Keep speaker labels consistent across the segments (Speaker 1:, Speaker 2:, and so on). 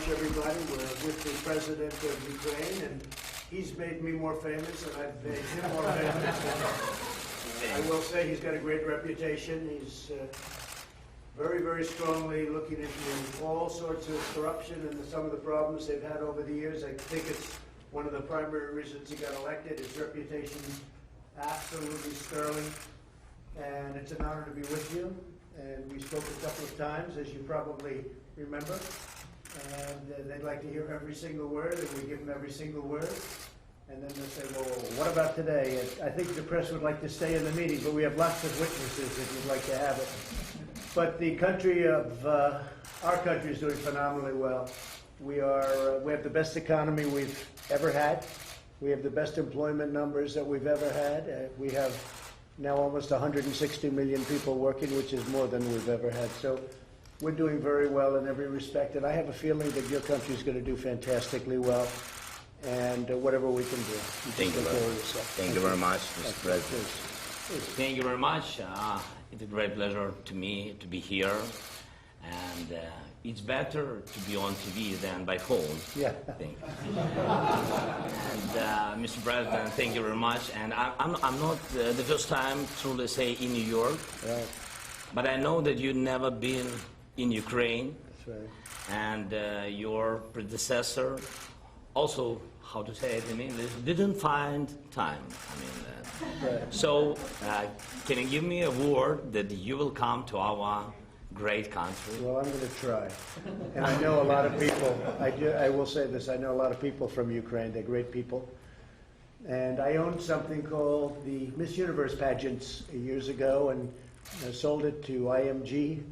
Speaker 1: much, everybody. We're with the President of Ukraine, and he's made me more famous, and I've made him more famous. I will say he's got a great reputation. He's very, very strongly looking into all sorts of corruption and some of the problems they've had over the years. I think it's one of the primary reasons he got elected. His reputation absolutely sterling, and it's an honor to be with you. And we spoke a couple of times, as you probably remember, and they'd like to hear every single word, and we give them every single word. And then they'll say, well, what about today? And I think the press would like to stay in the meeting, but we have lots of witnesses if you'd like to have it. But the country of, our country is doing phenomenally well. We have the best economy we've ever had. We have the best employment numbers that we've ever had. We have now almost 160 million people working, which is more than we've ever had. So we're doing very well in every respect, and I have a feeling that your country is going to do fantastically well, and whatever we can do.
Speaker 2: Thank you very much, Mr. President. Thank you very much. It's a great pleasure to me to be here, and it's better to be on TV than by phone.
Speaker 1: Yeah.
Speaker 2: Thank you. And Mr. President, thank you very much. And I'm not the first time, truly say, in New York.
Speaker 1: Right.
Speaker 2: But I know that you've never been in Ukraine.
Speaker 1: That's right.
Speaker 2: And your predecessor also, how to say it in English, didn't find time.
Speaker 1: Right.
Speaker 2: So can you give me a word that you will come to our great country?
Speaker 1: Well, I'm going to try. And I know a lot of people, I will say this, I know a lot of people from Ukraine. They're great people. And I owned something called the Miss Universe pageants years ago, and I sold it to IMG.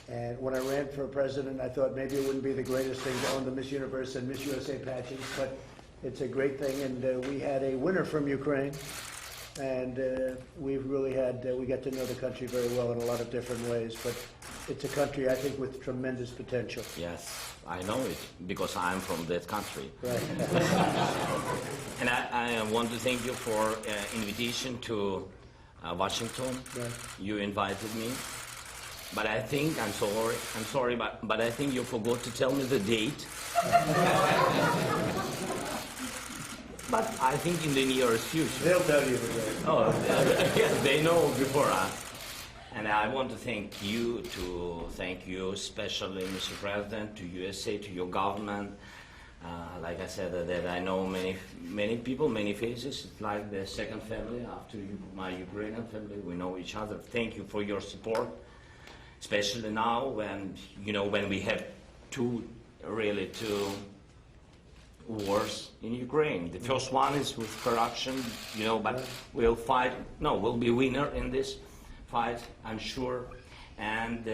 Speaker 1: And when I ran for president, I thought maybe it wouldn't be the greatest thing to own the Miss Universe and Miss USA pageants, but it's a great thing. And we had a winner from Ukraine. And we've really had, we got to know the country very well in a lot of different ways, but it's a country, I think, with tremendous potential.
Speaker 2: Yes, I know it, because I'm from that country.
Speaker 1: Right.
Speaker 2: And I want to thank you for invitation to Washington.
Speaker 1: Right.
Speaker 2: You invited me. But I think, I'm sorry, but I think you forgot to tell me the date. But I think in the nearest future.
Speaker 1: They'll tell you the date.
Speaker 2: Oh, yes, they know before us. And I want to thank you, especially, Mr. President, to USA, to your government. Like I said, that I know many people, many faces. It's like the second family after my Ukrainian family. We know each other. Thank you for your support, especially now when we have two wars in Ukraine. The first one is with corruption, but we'll fight. No, we'll be winner in this fight, I'm sure. And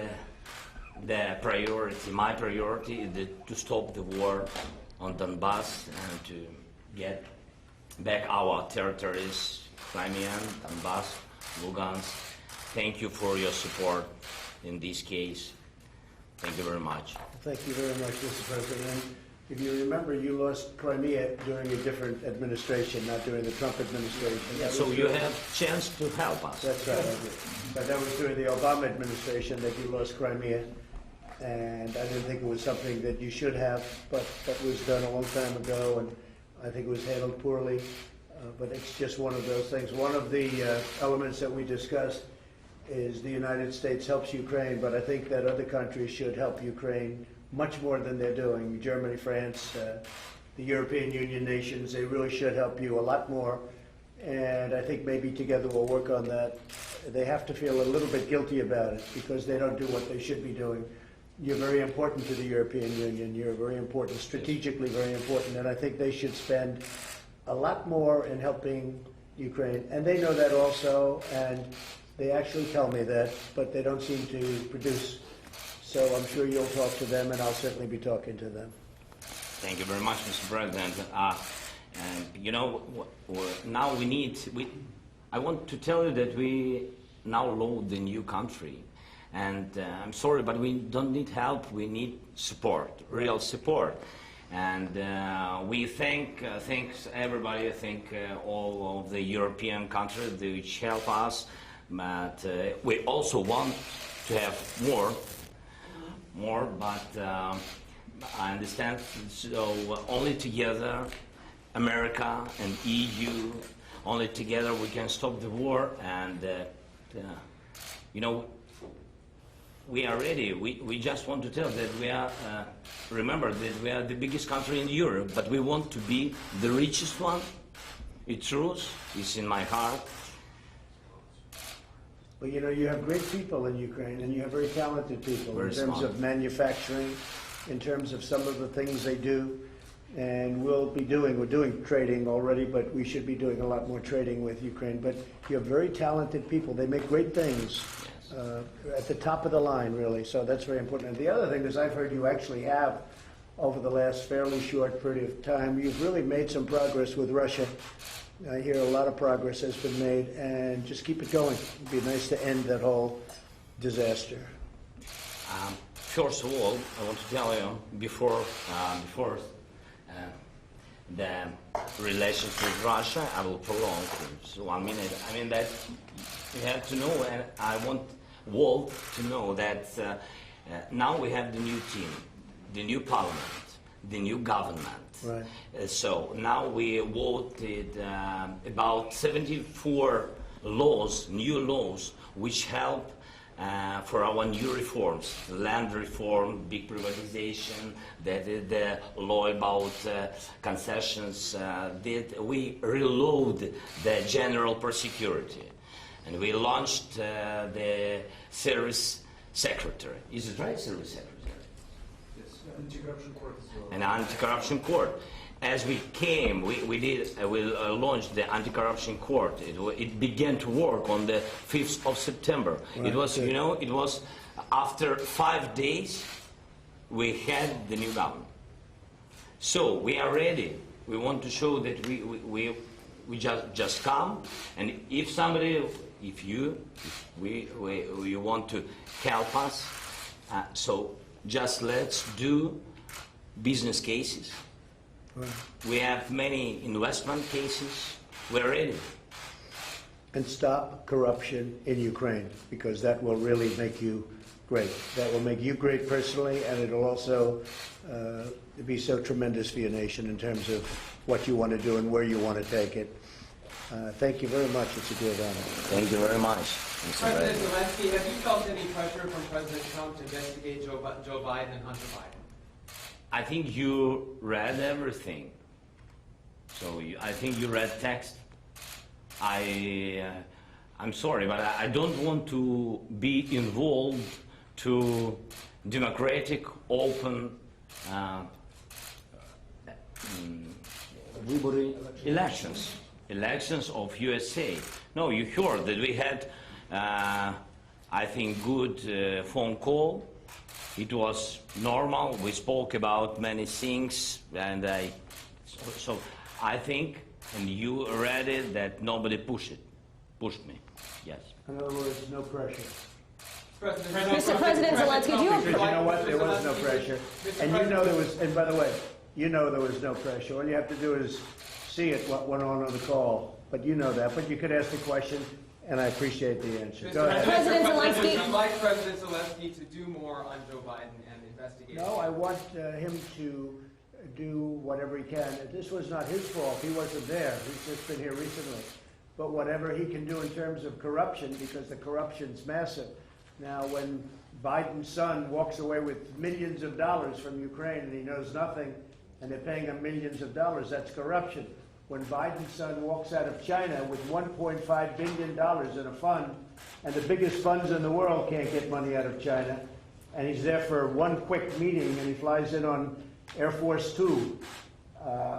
Speaker 2: the priority, my priority, is to stop the war on Donbass and to get back our territories, Crimea, Donbass, Lugansk. Thank you for your support in this case. Thank you very much.
Speaker 1: Thank you very much, Mr. President. If you remember, you lost Crimea during a different administration, not during the Trump administration.
Speaker 2: Yeah, so you have a chance to help us.
Speaker 1: That's right. But that was during the Obama administration that you lost Crimea. And I didn't think it was something that you should have, but that was done a long time ago, and I think it was handled poorly. But it's just one of those things. One of the elements that we discussed is the United States helps Ukraine, but I think that other countries should help Ukraine much more than they're doing. Germany, France, the European Union nations, they really should help you a lot more. And I think maybe together we'll work on that. They have to feel a little bit guilty about it because they don't do what they should be doing. You're very important to the European Union. You're very important, strategically very important, and I think they should spend a lot more in helping Ukraine. And they know that also, and they actually tell me that, but they don't seem to produce. So I'm sure you'll talk to them, and I'll certainly be talking to them.
Speaker 2: Thank you very much, Mr. President. And now I want to tell you that we now load the new country. And I'm sorry, but we don't need help. We need support, real support. And we thanks everybody. I think all of the European countries which help us. But we also want to have more. But I understand. So only together, America and EU, only together we can stop the war. And you know, we are ready. We just want to tell that we are. Remember that we are the biggest country in Europe, but we want to be the richest one. It's true. It's in my heart.
Speaker 1: Well, you know, you have great people in Ukraine, and you have very talented people
Speaker 2: Very
Speaker 1: in terms
Speaker 2: smart.
Speaker 1: of manufacturing, in terms of some of the things they do. And we're doing trading already, but we should be doing a lot more trading with Ukraine. But you have very talented people. They make great things at the top of the line, really. So that's very important. And the other thing is I've heard you actually have, over the last fairly short period of time, you've really made some progress with Russia. I hear a lot of progress has been made, and just keep it going. It'd be nice to end that whole disaster.
Speaker 2: First of all, I want to tell you before the relations with Russia, I will prolong for 1 minute. I mean that you have to know, and I want Walt to know that now we have the new team, the new parliament, the new government.
Speaker 1: Right.
Speaker 2: So now we voted about 74 laws, new laws, which help for our new reforms, land reform, big privatization, the law about concessions. We reload the general prosecutor, and we launched the service secretary. Is it right, service secretary?
Speaker 3: Anti-corruption court as well.
Speaker 2: An anti-corruption court. As we came, we launched the anti-corruption court. It began to work on the 5th of September.
Speaker 1: Right.
Speaker 2: It was, you know, it was after 5 days we had the new government. So we are ready. We want to show that we just come, and if somebody, if you want to help us, so just let's do business cases.
Speaker 1: Right.
Speaker 2: We have many investment cases. We're ready.
Speaker 1: And stop corruption in Ukraine, because that will really make you great. That will make you great personally, and it'll also be so tremendous for your nation in terms of what you want to do and where you want to take it. Thank you very much. It's a great honor.
Speaker 2: Thank you very much.
Speaker 3: President Zelensky, have you felt any pressure from President Trump to investigate Joe Biden and Hunter Biden?
Speaker 2: I think you read everything. So I think you read text. I'm sorry, but I don't want to be involved to democratic, open elections of USA. No, you heard that we had, I think, good phone call. It was normal. We spoke about many things, and so I think, and you read it, that nobody pushed me. Yes.
Speaker 1: In other words, no pressure.
Speaker 4: Mr. President Zelensky, do you
Speaker 1: Because you know what? There was no pressure. And you know there was, and by the way, you know there was no pressure. All you have to do is see it, what went on the call. But you know that. But you could ask the question, and I appreciate the answer. Go ahead.
Speaker 4: President Zelensky.
Speaker 3: Would you like President Zelensky to do more on Joe Biden and investigate?
Speaker 1: No, I want him to do whatever he can. This was not his fault. He wasn't there. He's just been here recently. But whatever he can do in terms of corruption, because the corruption's massive. Now, when Biden's son walks away with millions of dollars from Ukraine and he knows nothing, and they're paying him millions of dollars, that's corruption. When Biden's son walks out of China with $1.5 billion in a fund, and the biggest funds in the world can't get money out of China, and he's there for one quick meeting and he flies in on Air Force Two,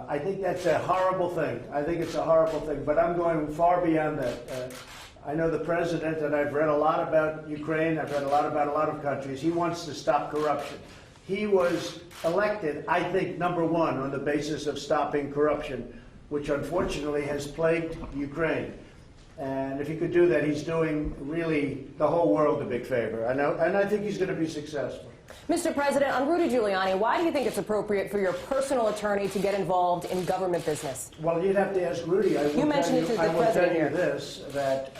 Speaker 1: I think that's a horrible thing. I think it's a horrible thing, but I'm going far beyond that. I know the president, and I've read a lot about Ukraine, I've read a lot about a lot of countries. He wants to stop corruption. He was elected, I think, #1 on the basis of stopping corruption, which unfortunately has plagued Ukraine. And if he could do that, he's doing really the whole world a big favor. And I think he's going to be successful.
Speaker 4: Mr. President, on Rudy Giuliani, why do you think it's appropriate for your personal attorney to get involved in government business?
Speaker 1: Well, you'd have to ask Rudy. I will tell you this, that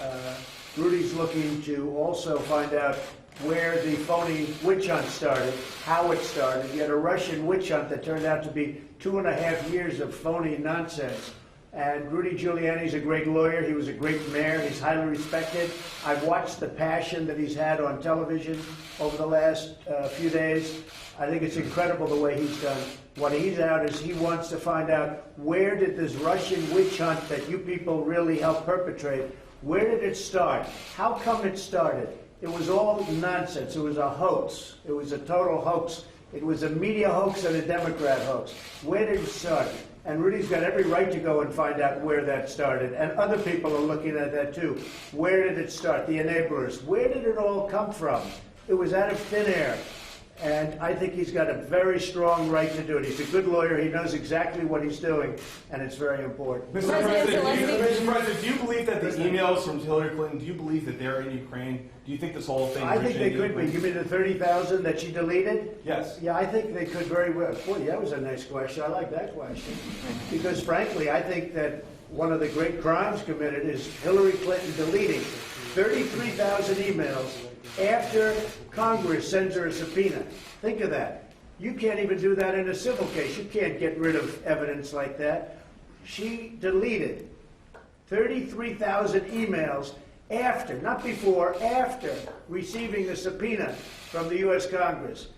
Speaker 1: Rudy's looking to also find out where the phony witch hunt started, how it started. You had a Russian witch hunt that turned out to be 2.5 years of phony nonsense. And Rudy Giuliani's a great lawyer. He was a great mayor. He's highly respected. I've watched the passion that he's had on television over the last few days. I think it's incredible the way he's done. What he's out is he wants to find out, where did this Russian witch hunt that you people really helped perpetrate, where did it start? How come it started? It was all nonsense. It was a hoax. It was a total hoax. It was a media hoax and a Democrat hoax. Where did it start? And Rudy's got every right to go and find out where that started. And other people are looking at that too. Where did it start? The enablers. Where did it all come from? It was out of thin air. And I think he's got a very strong right to do it. He's a good lawyer. He knows exactly what he's doing, and it's very important.
Speaker 5: Mr. President, do you believe that the emails from Hillary Clinton, do you believe that they're in Ukraine? Do you think this whole thing...
Speaker 1: I think they could be. You mean the 30,000 that she deleted?
Speaker 5: Yes.
Speaker 1: Yeah, I think they could very well. Boy, that was a nice question. I like that question. Because frankly, I think that one of the great crimes committed is Hillary Clinton deleting 33,000 emails after Congress sends her a subpoena. Think of that. You can't even do that in a civil case. You can't get rid of evidence like that. She deleted 33,000 emails after, not before, after receiving the subpoena from the U.S. Congress.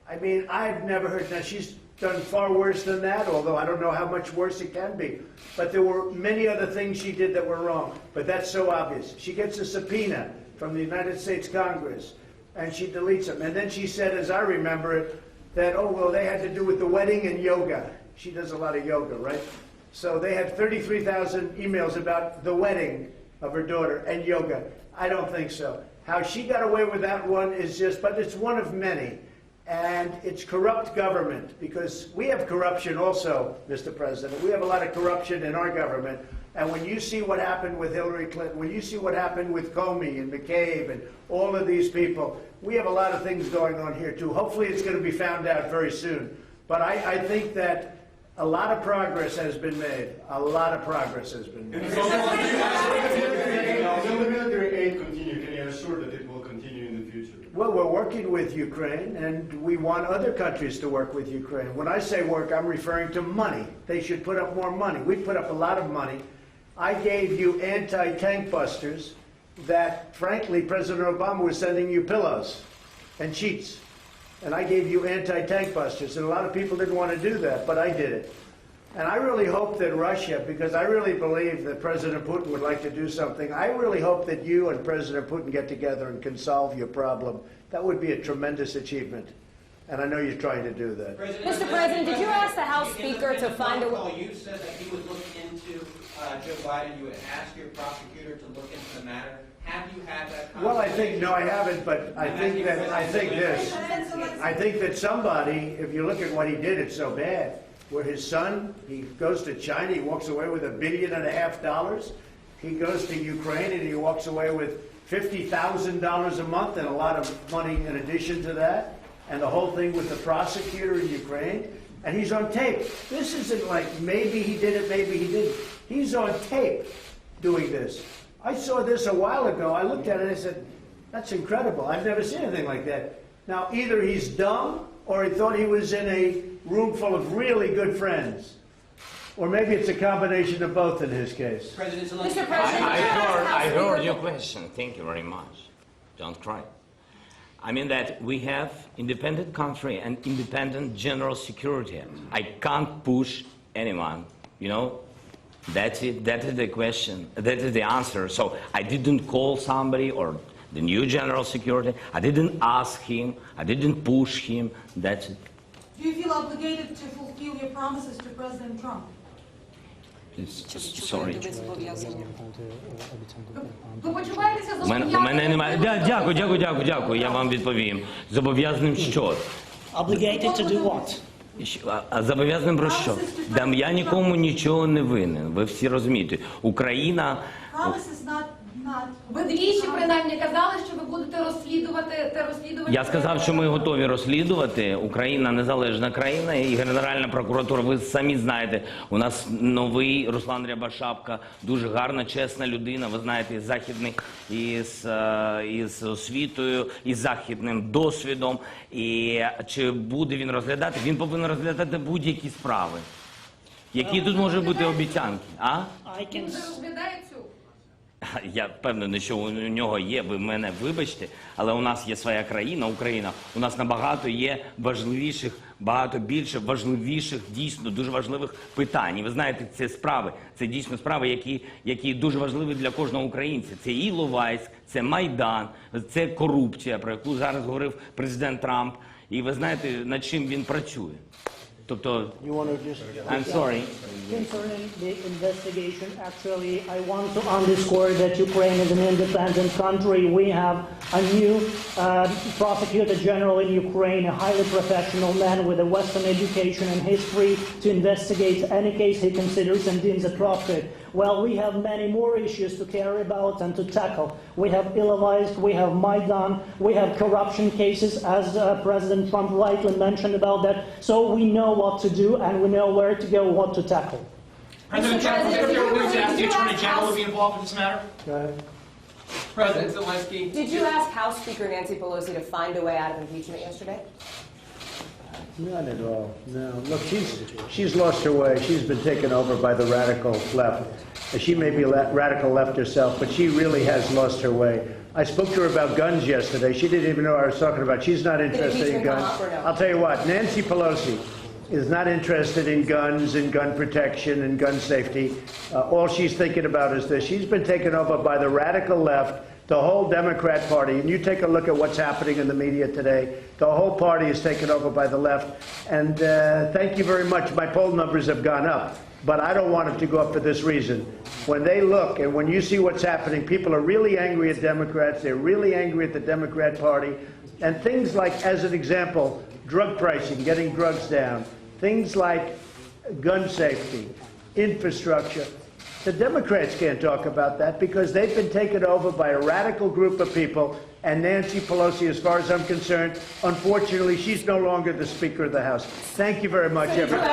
Speaker 1: I mean, I've never heard. Now, she's done far worse than that, although I don't know how much worse it can be. But there were many other things she did that were wrong. But that's so obvious. She gets a subpoena from the United States Congress, and she deletes them. And then she said, as I remember it, that, oh, well, they had to do with the wedding and yoga. She does a lot of yoga, right? So they had 33,000 emails about the wedding of her daughter and yoga. I don't think so. How she got away with that one is just, but it's one of many. And it's corrupt government, because we have corruption also, Mr. President. We have a lot of corruption in our government. And when you see what happened with Hillary Clinton, when you see what happened with Comey and McCabe and all of these people, we have a lot of things going on here too. Hopefully it's going to be found out very soon. But I think that a lot of progress has been made. A lot of progress has been made.
Speaker 5: Will the military aid continue? Can you assure that it will continue in the future?
Speaker 1: Well, we're working with Ukraine, and we want other countries to work with Ukraine. When I say work, I'm referring to money. They should put up more money. We put up a lot of money. I gave you anti-tank busters that, frankly, President Obama was sending you pillows and sheets. And I gave you anti-tank busters, and a lot of people didn't want to do that, but I did it. And I really hope that Russia, because I really believe that President Putin would like to do something, I really hope that you and President Putin get together and can solve your problem. That would be a tremendous achievement. And I know you're trying to do that.
Speaker 4: Mr. President, did you ask the House Speaker to find a...
Speaker 3: You said that he would look into Joe Biden. You would ask your prosecutor to look into the matter. Have you had that conversation?
Speaker 1: Well, I think, no, I haven't, but I think that somebody, if you look at what he did, it's so bad. Where his son, he goes to China, he walks away with $1.5 billion. He goes to Ukraine and he walks away with $50,000 a month and a lot of money in addition to that. And the whole thing with the prosecutor in Ukraine. And he's on tape. This isn't like maybe he did it, maybe he didn't. He's on tape doing this. I saw this a while ago. I looked at it and I said, that's incredible. I've never seen anything like that. Now, either he's dumb or he thought he was in a room full of really good friends. Or maybe it's a combination of both in his case.
Speaker 3: President Zelenskiy.
Speaker 4: Mr. President,
Speaker 2: I heard your question. Thank you very much. Don't cry. I mean that we have independent country and independent general security. I can't push anyone, you know. That's it. That is the question. That is the answer. So I didn't call somebody or the new general security. I didn't ask him. I didn't push him. That's it.
Speaker 6: Do you feel obligated to fulfill your promises to President Trump?
Speaker 2: Sorry.
Speaker 6: Ви почуваєтеся
Speaker 2: У мене немає. Дякую, я вам відповім. Зобов'язаним що?
Speaker 7: Obligated to do what?
Speaker 2: А зобов'язаним про що? Я нікому нічого не винен. Ви всі розумієте. Україна...
Speaker 6: Promises not Ви двічі принаймні казали, що ви будете розслідувати
Speaker 2: Я сказав, що ми готові розслідувати. Україна незалежна країна і Генеральна прокуратура. Ви самі знаєте, у нас новий Руслан Рябошапка, дуже гарна, чесна людина. Ви знаєте, із західних, із освітою, із західним досвідом. І чи буде він розглядати? Він повинен розглядати будь-які справи. Які тут можуть бути обіцянки? А?
Speaker 7: I can
Speaker 6: розглядає цю?
Speaker 2: Я впевнений, що у нього є, ви мене вибачте, але у нас є своя країна, Україна. У нас набагато є важливіших, багато більше важливіших, дійсно дуже важливих питань. І ви знаєте, це справи, це дійсно справи, які дуже важливі для кожного українця. Це і Іловайськ, це Майдан, це корупція, про яку зараз говорив президент Трамп. І ви знаєте, над чим він працює. Тобто, I'm sorry.
Speaker 7: Concerning the investigation, actually, I want to underscore that Ukraine is an independent country. We have a new prosecutor general in Ukraine, a highly professional man with a Western education, and he's free to investigate any case he considers and deems appropriate. Well, we have many more issues to care about and to tackle. We have Ilovaisk, we have Maidan, we have corruption cases, as President Trump rightly mentioned about that. So we know what to do and we know where to go, what to tackle.
Speaker 8: President Trump, if you're willing to ask the Attorney General to be involved in this matter?
Speaker 3: President Zelenskiy.
Speaker 4: Did you ask House Speaker Nancy Pelosi to find a way out of impeachment yesterday?
Speaker 1: Not at all, no. Look, she's lost her way. She's been taken over by the radical left. She may be radical left herself, but she really has lost her way. I spoke to her about guns yesterday. She didn't even know what I was talking about. She's not interested in guns. I'll tell you what, Nancy Pelosi is not interested in guns and gun protection and gun safety. All she's thinking about is this. She's been taken over by the radical left, the whole Democrat Party. And you take a look at what's happening in the media today. The whole party is taken over by the left. And thank you very much. My poll numbers have gone up. But I don't want it to go up for this reason. When they look and when you see what's happening, people are really angry at Democrats. They're really angry at the Democrat Party. And things like, as an example, drug pricing, getting drugs down. Things like gun safety, infrastructure. The Democrats can't talk about that because they've been taken over by a radical group of people. And Nancy Pelosi, as far as I'm concerned, unfortunately, she's no longer the Speaker of the House. Thank you very much, everyone.